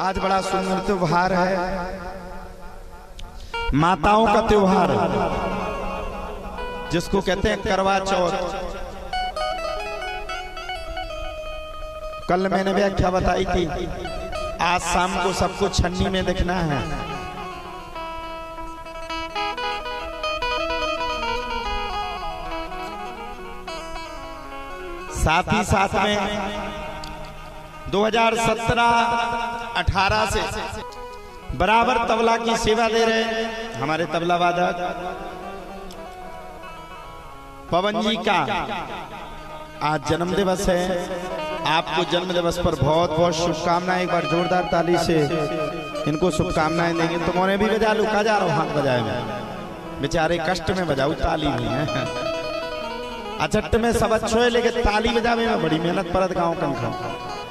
आज बड़ा सुंदर त्योहार है, माताओं का त्योहार जिसको कहते हैं करवा चौथ। कल मैंने व्याख्या बताई थी, आज शाम को सबको छन्नी में दिखना है। साथ ही साथ में 2017-18 से बराबर तबला की सेवा दे रहे हैं हमारे तबला वादक पवन जी का आज जन्म दिवस है। आपको जन्म दिवस पर बहुत बहुत शुभकामनाएं। एक बार जोरदार ताली से इनको शुभकामनाएं देंगे। तुम्हारे भी बजा लो, का जा रहा हूं हाथ बजाए में, बेचारे कष्ट में बजाऊ, ताली नहीं है। अचट्ट में सब अच्छो है लेकिन ताली बजावे में बड़ी मेहनत परत गाँव कंखा।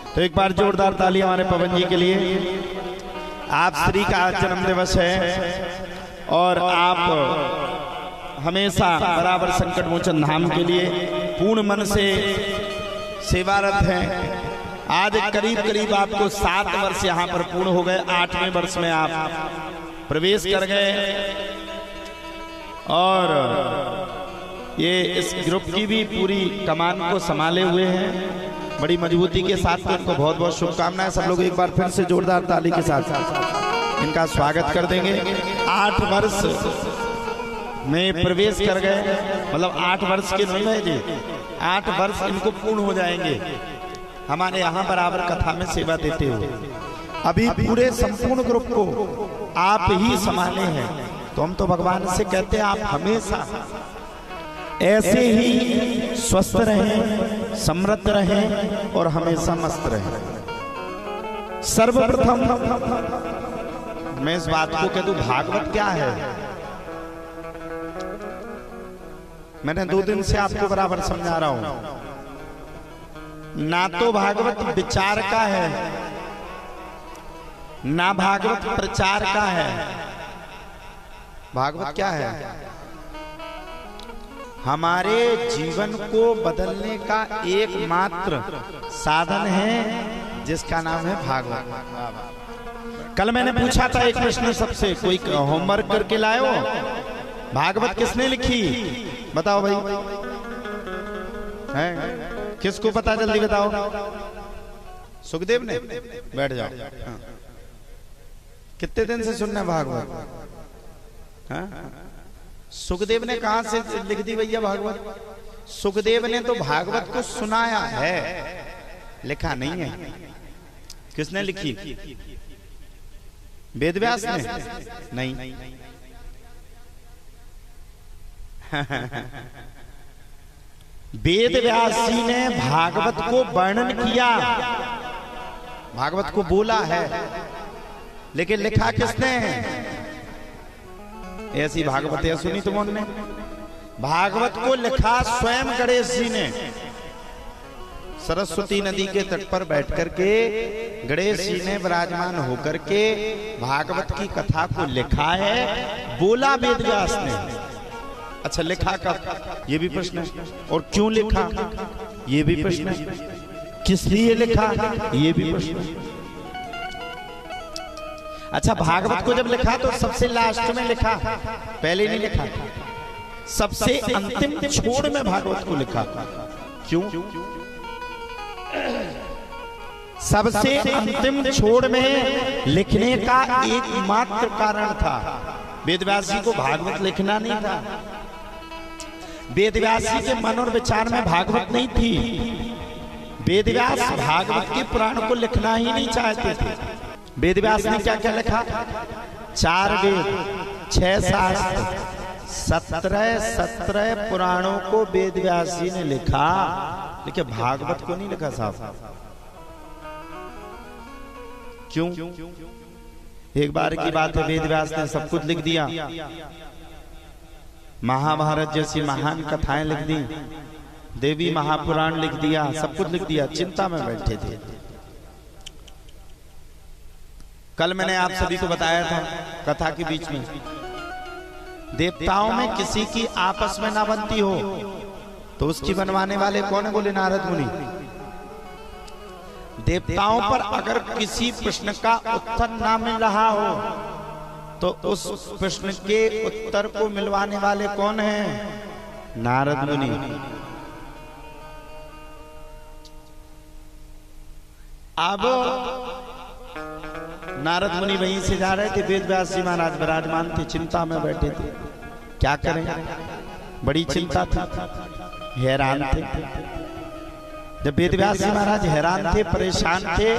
तो एक बार जोरदार ताली हमारे पवन जी के लिए। आप श्री का जन्म दिवस है और आप हमेशा बराबर संकट मोचन धाम के लिए पूर्ण मन से सेवारत हैं। आज करीब करीब आपको 7 वर्ष यहाँ पर पूर्ण हो गए। 8वें वर्ष में आप प्रवेश कर गए और ये इस ग्रुप की भी पूरी कमान को संभाले हुए हैं बड़ी मजबूती के साथ। तो इनको बहुत बहुत शुभकामनाएं। सब लोग एक बार फिर से जोरदार ताली के साथ इनका स्वागत कर देंगे। 8 वर्ष में प्रवेश कर गए, मतलब 8 वर्ष के नहीं है जी, 8 वर्ष इनको पूर्ण हो जाएंगे हमारे यहाँ बराबर कथा में सेवा देते हुए। अभी पूरे संपूर्ण ग्रुप को आप ही संभाले हैं। तो हम तो भगवान से कहते हैं आप हमेशा ऐसे ही स्वस्थ रहें, समृद्ध रहें और हमेशा मस्त रहें। सर्वप्रथम मैं इस बात को कह दूं, भागवत क्या है? मैंने 2 दिन से आपको बराबर समझा रहा हूं। ना तो भागवत विचार का है, ना भागवत प्रचार का है। भागवत क्या है? हमारे जीवन को बदलने का एकमात्र साधन है जिसका नाम है भागवत। कल मैंने पूछा था एक प्रश्न सबसे, कोई होमवर्क करके लाए हो? भागवत किसने लिखी बताओ भाई, है किसको पता? जल्दी बताओ। सुखदेव ने? बैठ जाओ। हाँ। कितने दिन से सुनना भागवत? हाँ? सुखदेव ने कहां से लिख दी भैया भागवत? सुखदेव ने तो भागवत को सुनाया है, लिखा नहीं है। किसने लिखी? वेदव्यास ने? नहीं। वेदव्यास जी ने भागवत को वर्णन किया, भागवत को बोला है, लेकिन लिखा किसने? ऐसी भागवत है सुनी तुमने? भागवत को लिखा स्वयं गणेश जी ने। सरस्वती नदी के तट पर बैठ करके गणेश जी ने विराजमान होकर के भागवत की कथा को लिखा है, बोला वेदव्यास ने। अच्छा, लिखा कब? ये भी प्रश्न है। और क्यों लिखा? ये भी प्रश्न है। किस लिए लिखा? ये भी प्रश्न है। अच्छा, भागवत को जब लिखा तो सबसे लास्ट में लिखा, पहले नहीं लिखा। सबसे अंतिम छोर में भागवत को लिखा। क्यों? सबसे अंतिम छोर में लिखने का एकमात्र कारण था, वेदव्यास जी को भागवत लिखना नहीं था। वेदव्यास जी के मन और विचार में भागवत नहीं थी। वेदव्यास भागवत के पुराण को लिखना ही नहीं चाहते थे। वेदव्यास ने क्या क्या लिखा? 4 वेद, 6 शास्त्र, 17 पुराणों को वेदव्यास जी ने लिखा, लेकिन भागवत को नहीं लिखा साहब। क्यों? एक बार की बात है, वेदव्यास ने सब कुछ लिख दिया, महाभारत जैसी महान कथाएं लिख दी, देवी महापुराण लिख दिया, सब कुछ लिख दिया, चिंता में बैठे थे। कल मैंने आप सभी को बताया था कथा के बीच में, देवताओं में किसी की आपस में ना बनती हो तो उसकी बनवाने वाले कौन है? बोले नारद मुनि। देवताओं पर अगर किसी प्रश्न का उत्तर ना मिल रहा हो तो उस प्रश्न के उत्तर को मिलवाने वाले कौन हैं? नारद मुनि। अब नारद मुनि वहीं से जा रहे थे, वेद व्यास जी महाराज विराजमान थे, चिंता में बैठे थे, क्या करें, बड़ी चिंता थी, हैरान थे। जब वेद व्यास जी महाराज हैरान थे, परेशान थे,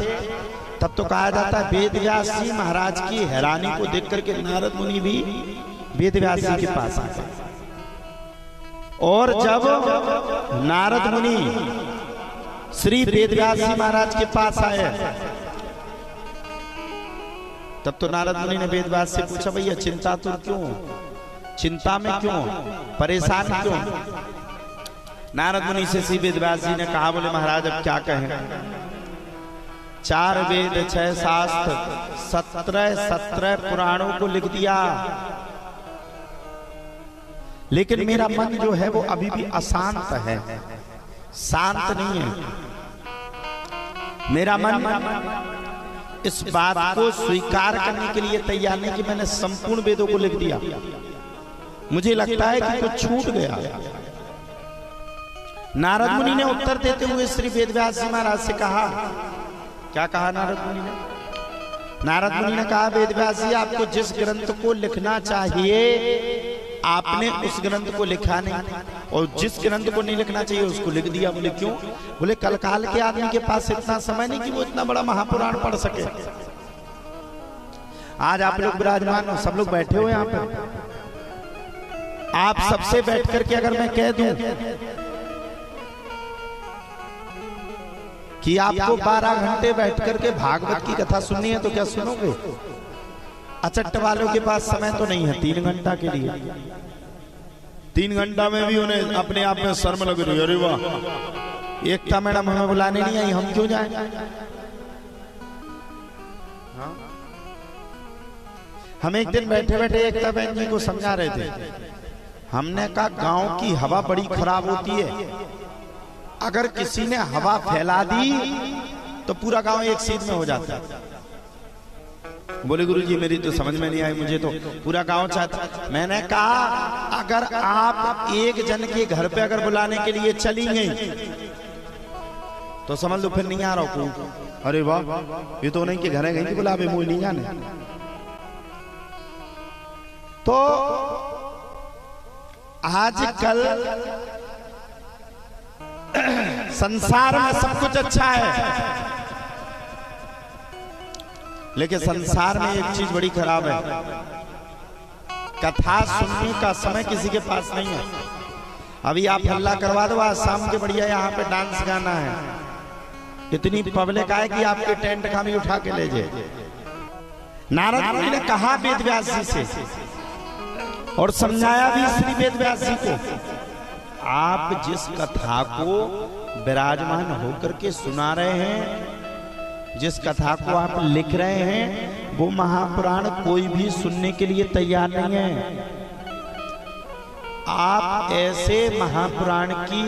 तब तो कहा जाता है वेद व्यास जी महाराज की हैरानी को देख करके नारद मुनि भी वेद व्यास जी के पास आ गए। और जब नारद मुनि श्री वेद व्यास जी महाराज के पास आए, तब तो नारद मुनि ने वेद व्यास से पूछा, भैया चिंता तो क्यों, चिंता में क्यों, परेशान क्यों? नारद मुनि से श्री वेद व्यास जी ने कहा, बोले महाराज अब क्या कहें, 4 वेद 6 शास्त्र 17 पुराणों को लिख दिया, लेकिन मेरा मन जो है वो अभी भी अशांत है, शांत नहीं है। मेरा मन इस बात को स्वीकार करने के लिए तैयार नहीं कि मैंने संपूर्ण वेदों को लिख दिया, मुझे लगता है कि कुछ छूट गया। नारद मुनि ने उत्तर देते हुए श्री वेद व्यास जी महाराज से कहा, क्या कहा नारद मुनि ने? नारद मुनि ने कहा, वेद व्यास जी आपको जिस ग्रंथ को लिखना चाहिए आपने उस ग्रंथ को लिखा नहीं, और जिस ग्रंथ को नहीं लिखना चाहिए उसको लिख दिया। बोले क्यों? बोले कल काल के आदमी के पास इतना समय नहीं कि वो इतना बड़ा महापुराण पढ़ सके। आज आप लोग विराजमान हो, सब लोग बैठे हो यहाँ पर, आप सबसे बैठ करके अगर मैं कह दूं कि आपको 12 घंटे बैठ करके भागवत की कथा सुननी है तो क्या सुनोगे? अचट्ट वालों के पास समय तो नहीं है 3 घंटा के लिए। 3 घंटा में भी उन्हें अपने आप में शर्म लग रही है, अरे वाह एकता मैडम हमें बुलाने नहीं आई, हम क्यों जाएं? हम एक दिन बैठे बैठे एकता बहन जी को समझा रहे थे, हमने कहा गांव की हवा बड़ी खराब होती है, अगर किसी ने हवा फैला दी तो पूरा गांव एक सीध में हो जाता है। बोले गुरुजी मेरी तो समझ में नहीं आई, मुझे तो पूरा गांव चाहता। मैंने कहा अगर आप एक जन के घर पे अगर बुलाने के लिए चली गई तो समझ लो फिर नहीं आ रहा हूं। अरे वाह ये तो नहीं कि घर गई बुलावे मुझे नहीं जाने। तो आजकल संसार में सब कुछ अच्छा है, लेकिन संसार में एक चीज बड़ी खराब है, कथा सुनने का समय किसी के पास नहीं है। अभी आप हल्ला करवा दो, आज शाम के बढ़िया यहाँ पे डांस गाना है, इतनी पब्लिक आए कि आपके टेंट का भी उठा के ले जाए। नारद मुनि ने कहा वेद व्यास जी से और समझाया भी श्री वेद व्यास जी को, आप जिस कथा को विराजमान होकर के सुना रहे हैं, जिस कथा को आप लिख रहे हैं, वो महापुराण कोई भी सुनने के लिए तैयार नहीं है। आप ऐसे महापुराण की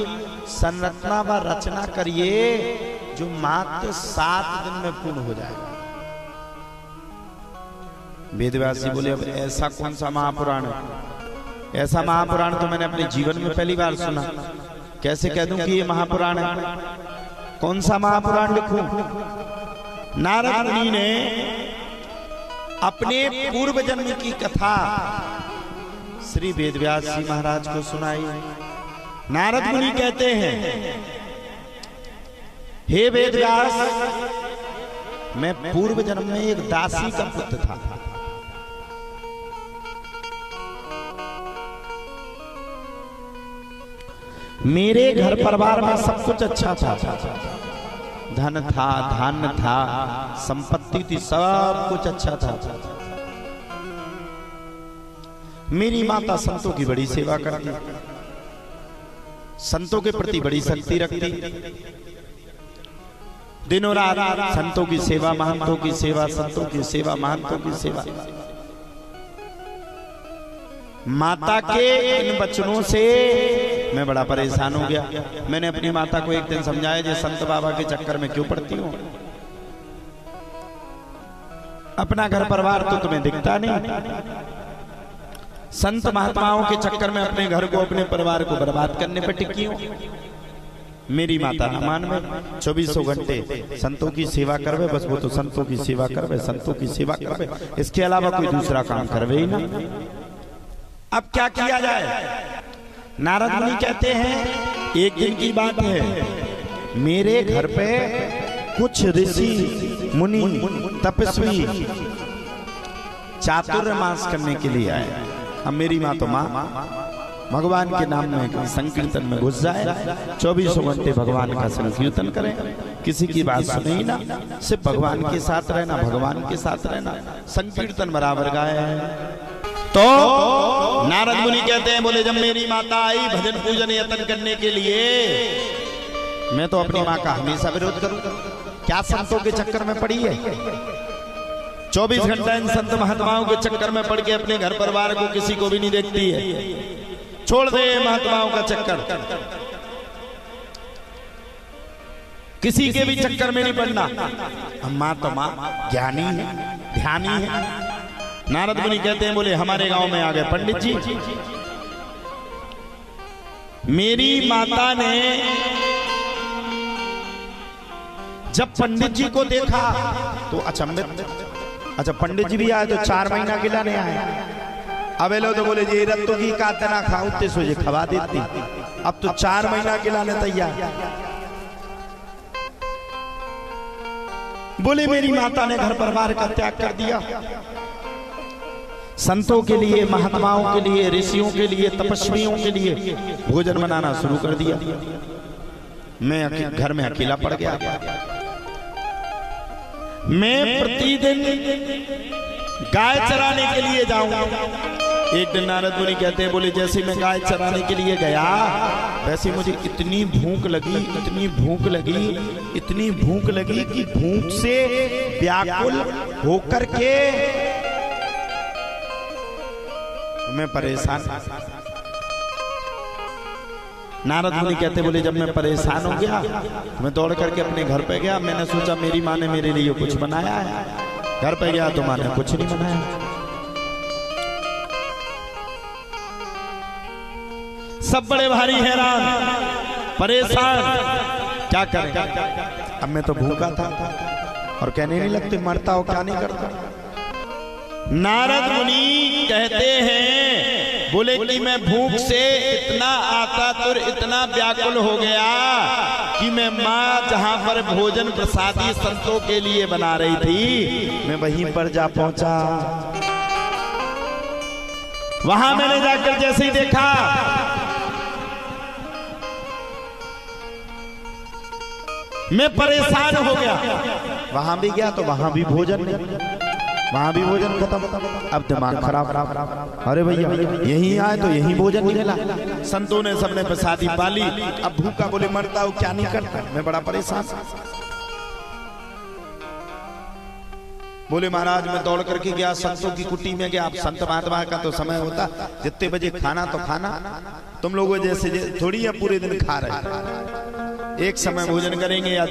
संरचना व रचना करिए जो मात्र 7 दिन में पूर्ण हो जाएगा। वेद व्यास जी बोले अब ऐसा कौन सा महापुराण है? ऐसा महापुराण तो मैंने अपने जीवन में पहली बार सुना, कैसे कह दूं कि ये महापुराण है? कौन सा महापुराण लिखूं? नारद मुनि ने अपने पूर्व जन्म की कथा श्री वेद व्यास जी महाराज को सुनाई। नारद मुनि कहते हैं, हे वेद व्यास, मैं पूर्व जन्म में एक दासी का पुत्र था। मेरे घर परिवार में सब कुछ अच्छा था, धन था, धान्य था, संपत्ति थी, सब कुछ अच्छा था। मेरी माता संतों की बड़ी सेवा करती, संतों के प्रति बड़ी शक्ति रखती, दिनों रात संतों की सेवा, महंतों की सेवा, संतों की सेवा, महंतों की सेवा। माता के इन वचनों से मैं बड़ा परेशान हो गया। मैंने अपनी माता को एक दिन समझाया, जो संत बाबा के चक्कर में क्यों पड़ती हूँ, अपना घर परिवार तो तुम्हें दिखता नहीं। संत महात्माओं के चक्कर में अपने घर को अपने परिवार को बर्बाद करने पर टिकी हो। मेरी माता न मान में 24 घंटे संतों की सेवा करवे, बस वो तो संतों की सेवा करवे, संतों की सेवा करवे, इसके अलावा कोई दूसरा काम करवे ही ना। अब क्या किया जाए? नारद मुनि कहते हैं एक दिन की बात है, मेरे घर पे कुछ ऋषि मुनि तपस्वी चातुर्मास करने के लिए आए। अब मेरी माँ तो माँ भगवान के नाम में संकीर्तन में घुस जाए, 24 घंटे भगवान का संकीर्तन करें, किसी की बात सुने ही ना, सिर्फ भगवान के साथ रहना, भगवान के साथ रहना, संकीर्तन बराबर गाए। तो नारद मुनि कहते हैं, बोले जब मेरी माता आई भजन पूजन यत्न करने के लिए, मैं तो अपनी माँ का हमेशा विरोध करूं। क्या संतों के चक्कर में पड़ी है? 24 घंटा इन संत महात्माओं के चक्कर में पड़ के अपने घर परिवार को किसी को भी नहीं देखती है। छोड़ दे महात्माओं का चक्कर, किसी के भी चक्कर में नहीं पड़ना। माँ तो माँ ज्ञानी है, ध्यानी है। नारद मुनि कहते हैं, बोले हमारे गांव में आ गए पंडित जी। मेरी माता ने जब पंडित जी को देखा तो अचंभित। अच्छा, पंडित जी भी आए तो 4 महीना गिलाने आए। अब लो तो बोले जी रत्तों की कातना खाऊं ते सोजे खवा देती, अब तो 4 महीना गिलाने तैयार। बोले मेरी माता ने घर परिवार का त्याग कर दिया, संतों के लिए, महात्माओं के लिए, ऋषियों के लिए, तपस्वियों के लिए भोजन बनाना शुरू कर दिया। मैं घर में अकेला पड़ गया। मैं प्रतिदिन गाय चराने के लिए जाऊंगा। एक दिन नारद मुनि कहते हैं, बोले जैसे मैं गाय चराने के लिए गया, वैसे मुझे इतनी भूख लगी, इतनी भूख लगी, इतनी भूख लगी कि भूख से व्याकुल होकर के मैं परेशान। नारद मुनि कहते, बोले जब मैं परेशान हो गया मैं दौड़ करके अपने घर पे गया। मैंने सोचा मेरी माँ ने मेरे लिए कुछ बनाया है। घर पे गया तो माँ ने कुछ नहीं बनाया। सब बड़े भारी हैरान, परेशान, क्या करें। अब मैं तो भूखा था और कहने नहीं लगते मरता हो क्या नहीं करता। नारद मुनि कहते हैं, बोले कि मैं भूख से इतना आकातुर, इतना व्याकुल हो गया कि मैं माँ जहां पर भोजन प्रसादी संतों के लिए बना रही थी, मैं वहीं पर जा पहुंचा। वहां मैंने जाकर जैसे ही देखा, मैं परेशान हो गया। वहां भी गया तो वहां भी भोजन नहीं, वहां भी भोजन खत्म। अब दिमाग खराब। अरे भैया यहीं आए तो यहीं भोजन नहीं मिला। संतों ने सबने प्रसादी पाली, अब भूखा, बोले मरता हूं क्या नहीं करता। मैं बड़ा परेशान। बोले महाराज मैं दौड़ करके गया संतों की कुटी में गया। अब संत महात्मा का तो समय होता, जितने बजे खाना तो खाना, तुम लोगों जैसे थोड़ी है पूरे दिन खा रहे, एक समय भोजन करेंगे या